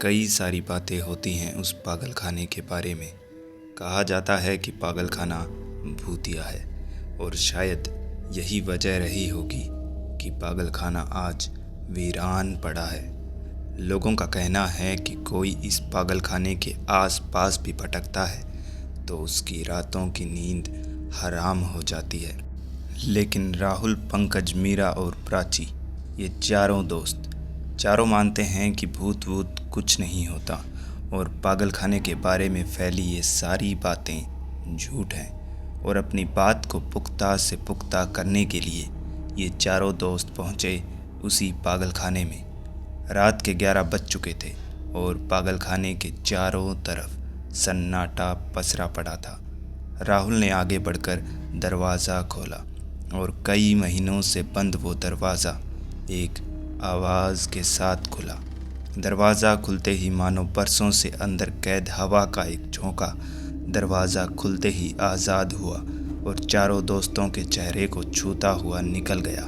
कई सारी बातें होती हैं उस पागल खाने के बारे में। कहा जाता है कि पागल खाना भूतिया है और शायद यही वजह रही होगी कि पागल खाना आज वीरान पड़ा है। लोगों का कहना है कि कोई इस पागल खाने के आस पास भी भटकता है तो उसकी रातों की नींद हराम हो जाती है। लेकिन राहुल, पंकज, मीरा और प्राची, ये चारों दोस्त मानते हैं कि भूत कुछ नहीं होता और पागल खाने के बारे में फैली ये सारी बातें झूठ हैं। और अपनी बात को पुख्ता से पुख्ता करने के लिए ये चारों दोस्त पहुँचे उसी पागल खाने में। रात के 11 बज चुके थे और पागल खाने के चारों तरफ सन्नाटा पसरा पड़ा था। राहुल ने आगे बढ़कर दरवाज़ा खोला और कई महीनों से बंद वो दरवाज़ा एक आवाज़ के साथ खुला। दरवाज़ा खुलते ही मानो बरसों से अंदर कैद हवा का एक झोंका दरवाज़ा खुलते ही आज़ाद हुआ और चारों दोस्तों के चेहरे को छूता हुआ निकल गया।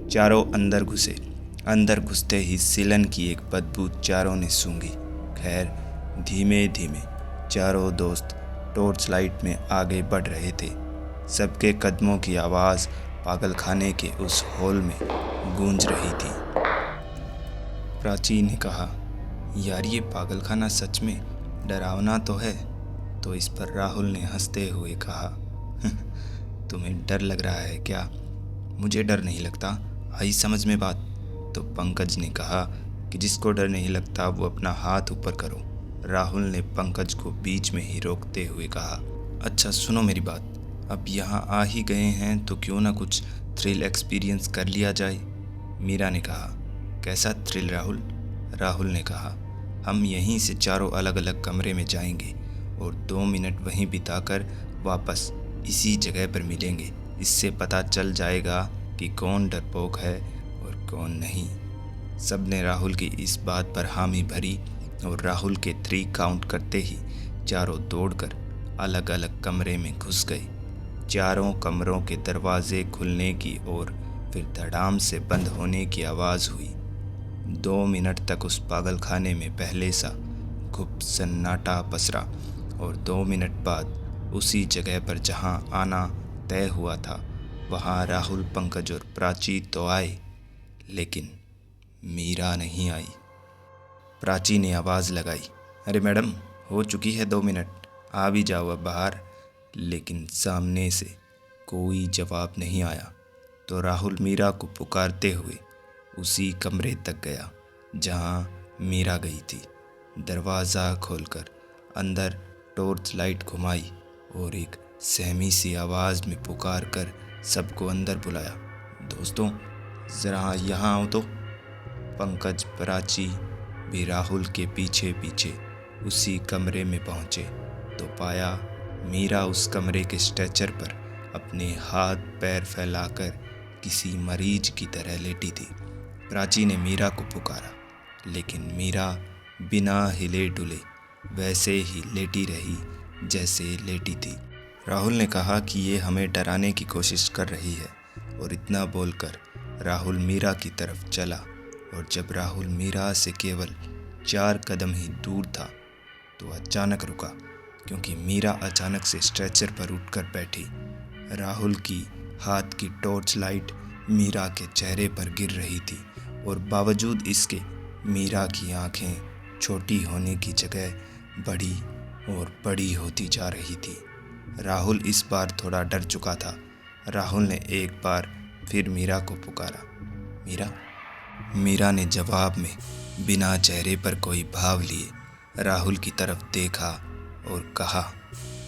चारों अंदर घुसे। अंदर घुसते ही सिलन की एक बदबू चारों ने सूंघी। खैर, धीमे धीमे चारों दोस्त टॉर्च लाइट में आगे बढ़ रहे थे। सबके कदमों की आवाज़ पागल खाने के उस हॉल में गूंज रही थी। प्राची ने कहा, यार ये पागल खाना सच में डरावना तो है। तो इस पर राहुल ने हंसते हुए कहा, तुम्हें डर लग रहा है क्या? मुझे डर नहीं लगता, आई समझ में बात। तो पंकज ने कहा कि जिसको डर नहीं लगता वो अपना हाथ ऊपर करो। राहुल ने पंकज को बीच में ही रोकते हुए कहा, अच्छा सुनो मेरी बात, अब यहाँ आ ही गए हैं तो क्यों ना कुछ थ्रिल एक्सपीरियंस कर लिया जाए। मीरा ने कहा, कैसा थ्रिल राहुल? राहुल ने कहा, हम यहीं से चारों अलग अलग कमरे में जाएंगे और 2 मिनट वहीं बिताकर वापस इसी जगह पर मिलेंगे। इससे पता चल जाएगा कि कौन डरपोक है और कौन नहीं। सब ने राहुल की इस बात पर हामी भरी और राहुल के 3 काउंट करते ही चारों दौड़कर अलग अलग कमरे में घुस गए। चारों कमरों के दरवाजे खुलने की और फिर धड़ाम से बंद होने की आवाज़ हुई। 2 मिनट तक उस पागल खाने में पहले सा गुप्त सन्नाटा पसरा और 2 मिनट बाद उसी जगह पर जहां आना तय हुआ था वहां राहुल, पंकज और प्राची तो आए, लेकिन मीरा नहीं आई। प्राची ने आवाज़ लगाई, अरे मैडम, हो चुकी है 2 मिनट, आ भी जाओ अब बाहर। लेकिन सामने से कोई जवाब नहीं आया। तो राहुल मीरा को पुकारते हुए उसी कमरे तक गया जहां मीरा गई थी। दरवाज़ा खोलकर अंदर टॉर्च लाइट घुमाई और एक सहमी सी आवाज़ में पुकार कर सबको अंदर बुलाया, दोस्तों ज़रा यहाँ आओ तो। पंकज, प्राची भी राहुल के पीछे पीछे उसी कमरे में पहुँचे तो पाया मीरा उस कमरे के स्ट्रेचर पर अपने हाथ पैर फैलाकर किसी मरीज की तरह लेटी थी। प्राची ने मीरा को पुकारा, लेकिन मीरा बिना हिले डुले वैसे ही लेटी रही जैसे लेटी थी। राहुल ने कहा कि ये हमें डराने की कोशिश कर रही है और इतना बोलकर राहुल मीरा की तरफ चला और जब राहुल मीरा से केवल 4 कदम ही दूर था तो अचानक रुका, क्योंकि मीरा अचानक से स्ट्रेचर पर उठकर बैठी। राहुल की हाथ की टॉर्च लाइट मीरा के चेहरे पर गिर रही थी और बावजूद इसके मीरा की आंखें छोटी होने की जगह बड़ी और बड़ी होती जा रही थी। राहुल इस बार थोड़ा डर चुका था। राहुल ने एक बार फिर मीरा को पुकारा, मीरा। मीरा ने जवाब में बिना चेहरे पर कोई भाव लिए राहुल की तरफ देखा और कहा,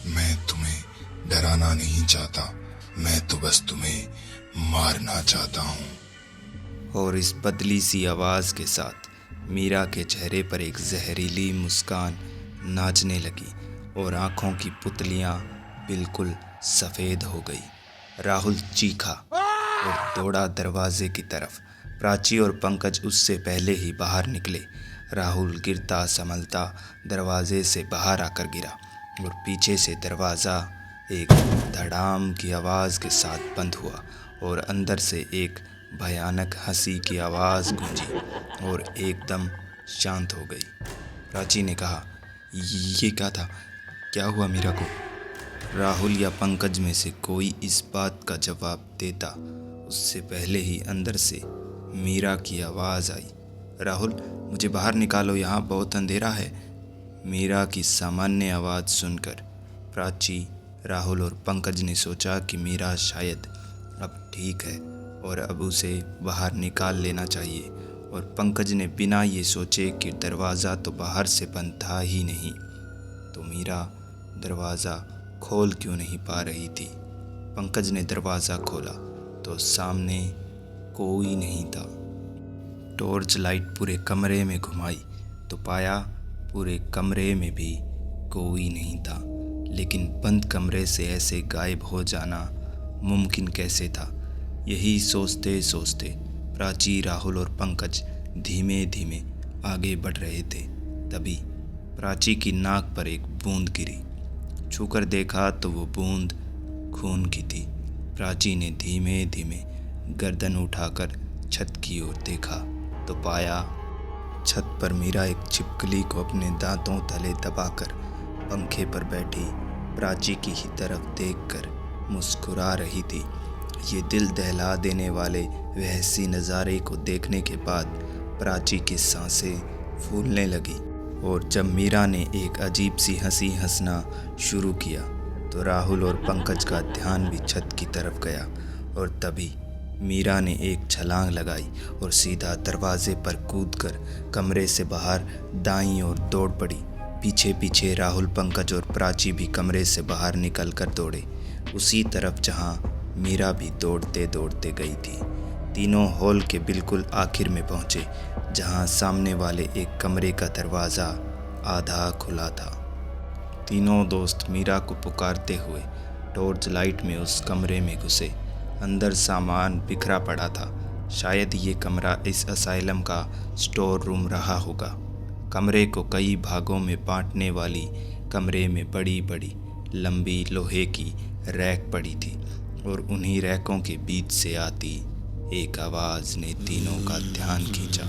मैं तुम्हें डराना नहीं चाहता, मैं तो बस तुम्हें मारना चाहता हूँ। और इस बदली सी आवाज़ के साथ मीरा के चेहरे पर एक जहरीली मुस्कान नाचने लगी और आँखों की पुतलियाँ बिल्कुल सफ़ेद हो गई। राहुल चीखा और दौड़ा दरवाजे की तरफ। प्राची और पंकज उससे पहले ही बाहर निकले। राहुल गिरता संभलता दरवाजे से बाहर आकर गिरा और पीछे से दरवाज़ा एक धड़ाम की आवाज़ के साथ बंद हुआ और अंदर से एक भयानक हंसी की आवाज़ गूंजी और एकदम शांत हो गई। प्राची ने कहा, ये क्या था? क्या हुआ मीरा को? राहुल या पंकज में से कोई इस बात का जवाब देता उससे पहले ही अंदर से मीरा की आवाज़ आई, राहुल मुझे बाहर निकालो, यहाँ बहुत अंधेरा है। मीरा की सामान्य आवाज़ सुनकर प्राची, राहुल और पंकज ने सोचा कि मीरा शायद अब ठीक है और अब उसे बाहर निकाल लेना चाहिए। और पंकज ने बिना ये सोचे कि दरवाज़ा तो बाहर से बंद था ही नहीं, तो मीरा दरवाज़ा खोल क्यों नहीं पा रही थी। पंकज ने दरवाज़ा खोला तो सामने कोई नहीं था। टॉर्च लाइट पूरे कमरे में घुमाई तो पाया पूरे कमरे में भी कोई नहीं था। लेकिन बंद कमरे से ऐसे गायब हो जाना मुमकिन कैसे था? यही सोचते सोचते प्राची, राहुल और पंकज धीमे धीमे आगे बढ़ रहे थे। तभी प्राची की नाक पर एक बूंद गिरी। छूकर देखा तो वो बूंद खून की थी। प्राची ने धीमे धीमे गर्दन उठाकर छत की ओर देखा तो पाया छत पर मीरा एक छिपकली को अपने दांतों तले दबाकर पंखे पर बैठी प्राची की ही तरफ देखकर मुस्कुरा रही थी। ये दिल दहला देने वाले वहसी नज़ारे को देखने के बाद प्राची की सांसें फूलने लगी और जब मीरा ने एक अजीब सी हंसी हंसना शुरू किया तो राहुल और पंकज का ध्यान भी छत की तरफ गया। और तभी मीरा ने एक छलांग लगाई और सीधा दरवाजे पर कूदकर कमरे से बाहर दाईं ओर दौड़ पड़ी। पीछे पीछे राहुल, पंकज और प्राची भी कमरे से बाहर निकल कर दौड़े, उसी तरफ जहां मीरा भी दौड़ते दौड़ते गई थी। तीनों हॉल के बिल्कुल आखिर में पहुंचे जहां सामने वाले एक कमरे का दरवाज़ा आधा खुला था। तीनों दोस्त मीरा को पुकारते हुए टॉर्च लाइट में उस कमरे में घुसे। अंदर सामान बिखरा पड़ा था। शायद ये कमरा इस असाइलम का स्टोर रूम रहा होगा। कमरे को कई भागों में बांटने वाली कमरे में बड़ी बड़ी लंबी लोहे की रैक पड़ी थी और उन्हीं रैकों के बीच से आती एक आवाज़ ने तीनों का ध्यान खींचा।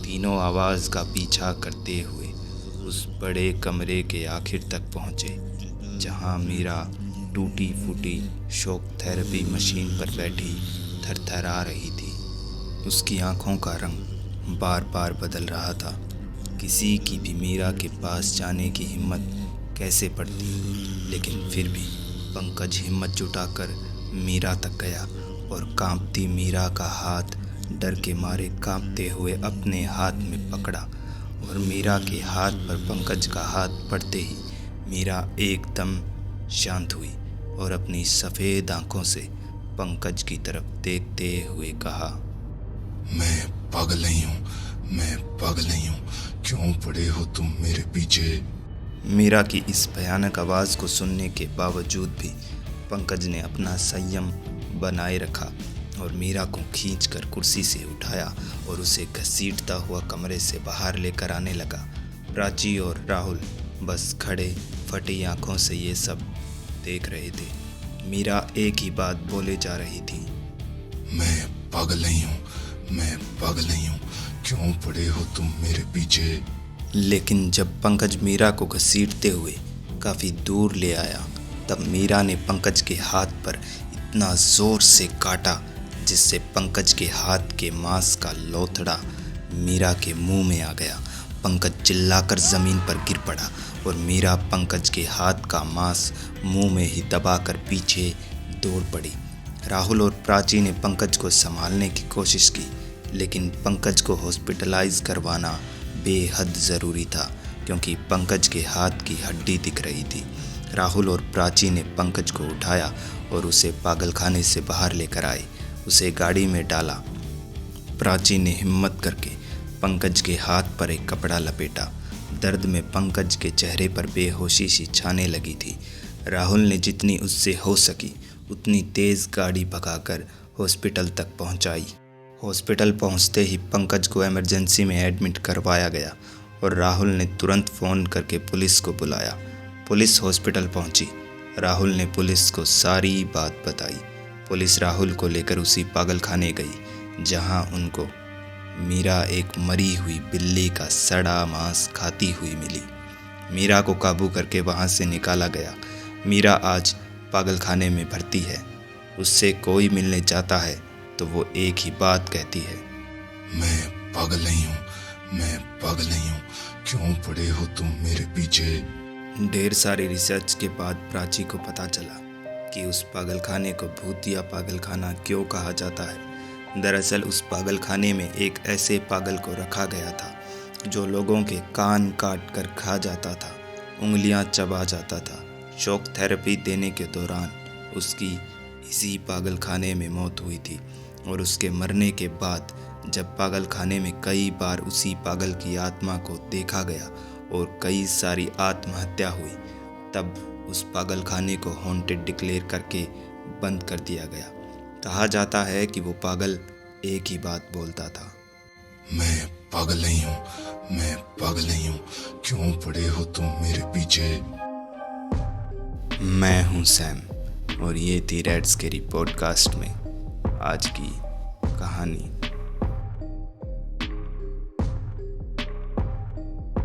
तीनों आवाज़ का पीछा करते हुए उस बड़े कमरे के आखिर तक पहुँचे जहाँ मीरा टूटी फूटी शॉक थेरेपी मशीन पर बैठी थरथरा रही थी। उसकी आंखों का रंग बार बार बदल रहा था। किसी की भी मीरा के पास जाने की हिम्मत कैसे पड़ती, लेकिन फिर भी पंकज हिम्मत जुटाकर मीरा तक गया और कांपती मीरा का हाथ डर के मारे कांपते हुए अपने हाथ में पकड़ा और मीरा के हाथ पर पंकज का हाथ पड़ते ही मीरा एकदम शांत हुई और अपनी सफ़ेद आंखों से पंकज की तरफ देखते हुए कहा, मैं पागल नहीं हूँ, मैं पागल नहीं हूँ, क्यों पड़े हो तुम मेरे पीछे? मीरा की इस भयानक आवाज़ को सुनने के बावजूद भी पंकज ने अपना संयम बनाए रखा और मीरा को खींचकर कुर्सी से उठाया और उसे घसीटता हुआ कमरे से बाहर लेकर आने लगा। प्राची और राहुल बस खड़े फटी आंखों से ये सब देख रहे थे। मीरा एक ही बात बोले जा रही थी, मैं पागल नहीं हूँ, मैं पागल नहीं हूँ, क्यों पड़े हो तुम मेरे पीछे? लेकिन जब पंकज मीरा को घसीटते हुए काफ़ी दूर ले आया तब मीरा ने पंकज के हाथ पर इतना ज़ोर से काटा जिससे पंकज के हाथ के मांस का लोथड़ा मीरा के मुंह में आ गया। पंकज चिल्लाकर ज़मीन पर गिर पड़ा और मीरा पंकज के हाथ का मांस मुंह में ही दबाकर पीछे दौड़ पड़ी। राहुल और प्राची ने पंकज को संभालने की कोशिश की, लेकिन पंकज को हॉस्पिटलाइज करवाना बेहद ज़रूरी था क्योंकि पंकज के हाथ की हड्डी दिख रही थी। राहुल और प्राची ने पंकज को उठाया और उसे पागलखाने से बाहर लेकर आए। उसे गाड़ी में डाला। प्राची ने हिम्मत करके पंकज के हाथ पर एक कपड़ा लपेटा। दर्द में पंकज के चेहरे पर बेहोशी सी छाने लगी थी। राहुल ने जितनी उससे हो सकी उतनी तेज़ गाड़ी भगाकर हॉस्पिटल तक पहुंचाई। हॉस्पिटल पहुंचते ही पंकज को इमरजेंसी में एडमिट करवाया गया और राहुल ने तुरंत फ़ोन करके पुलिस को बुलाया। पुलिस हॉस्पिटल पहुंची। राहुल ने पुलिस को सारी बात बताई। पुलिस राहुल को लेकर उसी पागलखाने गई जहां उनको मीरा एक मरी हुई बिल्ली का सड़ा मांस खाती हुई मिली। मीरा को काबू करके वहाँ से निकाला गया। मीरा आज पागलखाने में भर्ती है। उससे कोई मिलने जाता है तो वो एक ही बात कहती है, मैं पागल नहीं हूँ, मैं पागल नहीं हूँ, क्यों पड़े हो तुम मेरे पीछे। ढेर सारी रिसर्च के बाद प्राची को पता चला कि उस पागलखाने को भूतिया पागलखाना क्यों कहा जाता है। दरअसल उस पागलखाने में एक ऐसे पागल को रखा गया था जो लोगों के कान काट कर खा जाता था, उंगलियां चबा जाता था। शॉक थेरेपी देने के दौरान उसकी इसी पागलखाने में मौत हुई थी और उसके मरने के बाद जब पागलखाने में कई बार उसी पागल की आत्मा को देखा गया और कई सारी आत्महत्या हुई, तब उस पागलखाने को हॉन्टेड डिक्लेयर करके बंद कर दिया गया। कहा जाता है कि वो पागल एक ही बात बोलता था, मैं पागल नहीं हूँ, मैं पागल नहीं हूँ, क्यों पड़े हो तुम मेरे पीछे। मैं हूँ सैम और ये थी रेड स्केरी पॉडकास्ट में आज की कहानी।